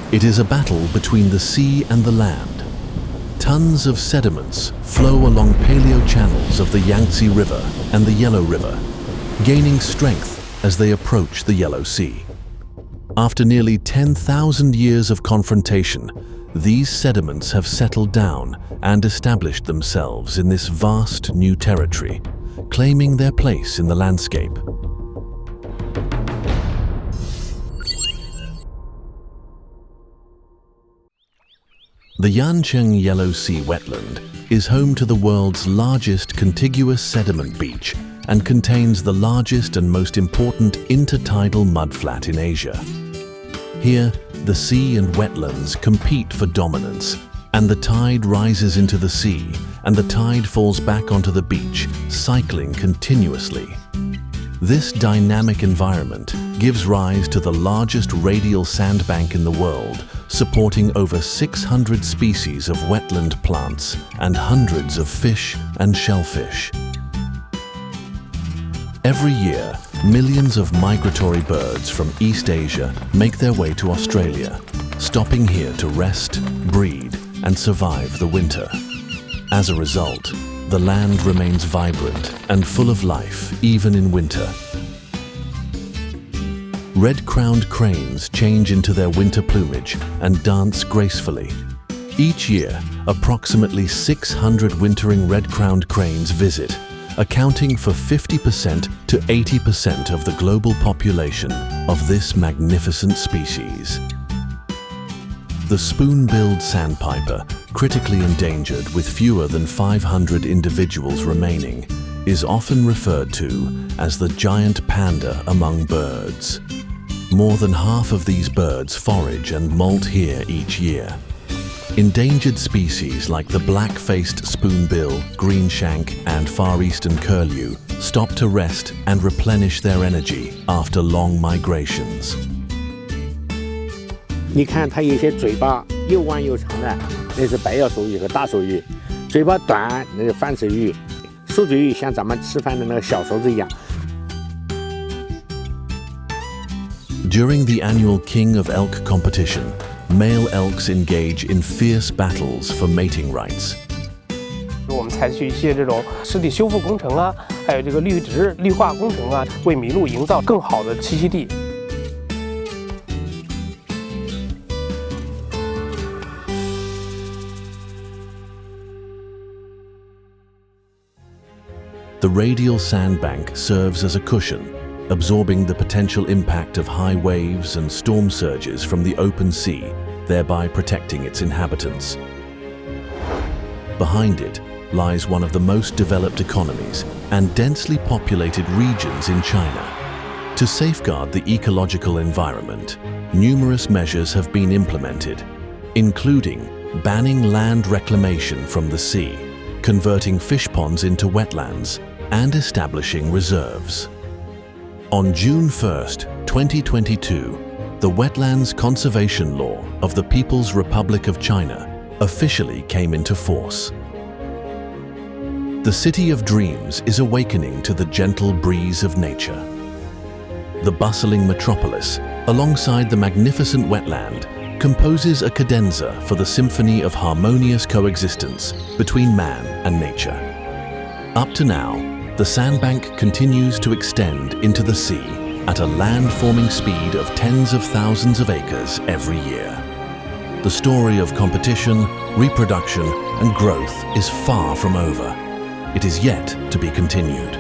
It is a battle between the sea and the land. Tons of sediments flow along paleochannels of the Yangtze River and the Yellow River, gaining strength as they approach the Yellow Sea. After nearly 10,000 years of confrontation, these sediments have settled down and established themselves in this vast new territory, claiming their place in the landscape. The Yancheng Yellow Sea wetland is home to the world's largest contiguous sediment beach and contains the largest and most important intertidal mudflat in Asia. Here, the sea and wetlands compete for dominance, and the tide rises into the sea and the tide falls back onto the beach, cycling continuously. This dynamic environment gives rise to the largest radial sandbank in the world, supporting over 600 species of wetland plants and hundreds of fish and shellfish. Every year, millions of migratory birds from East Asia make their way to Australia, stopping here to rest, breed, and survive the winter. As a result, the land remains vibrant and full of life even in winter. Red-crowned cranes change into their winter plumage and dance gracefully. Each year, approximately 600 wintering red-crowned cranes visit, accounting for 50% to 80% of the global population of this magnificent species. The spoon-billed sandpiper, critically endangered with fewer than 500 individuals remaining, is often referred to as the giant panda among birds. More than half of these birds forage and molt here each year. Endangered species like the black-faced spoonbill, greenshank, and Far Eastern curlew stop to rest and replenish their energy after long migrations. 你看它有些嘴巴又弯又长的，那是白药手鱼和大手鱼；嘴巴短，那是翻手鱼；手嘴鱼像咱们吃饭的那个小勺子一样。 During the annual King of Elk competition, male elks engage in fierce battles for mating rights. 我们采取一些这种湿地修复工程啊，还有这个绿植绿化工程啊，为麋鹿营造更好的栖息地。 The radial sandbank serves as a cushion, absorbing the potential impact of high waves and storm surges from the open sea, thereby protecting its inhabitants. Behind it lies one of the most developed economies and densely populated regions in China. To safeguard the ecological environment, numerous measures have been implemented, including banning land reclamation from the sea, converting fish ponds into wetlands, and establishing reserves. On June 1st, 2022, the Wetlands Conservation Law of the People's Republic of China officially came into force. The City of Dreams is awakening to the gentle breeze of nature. The bustling metropolis, alongside the magnificent wetland, composes a cadenza for the symphony of harmonious coexistence between man and nature. Up to now, the sandbank continues to extend into the sea at a land-forming speed of tens of thousands of acres every year. The story of competition, reproduction, and growth is far from over. It is yet to be continued.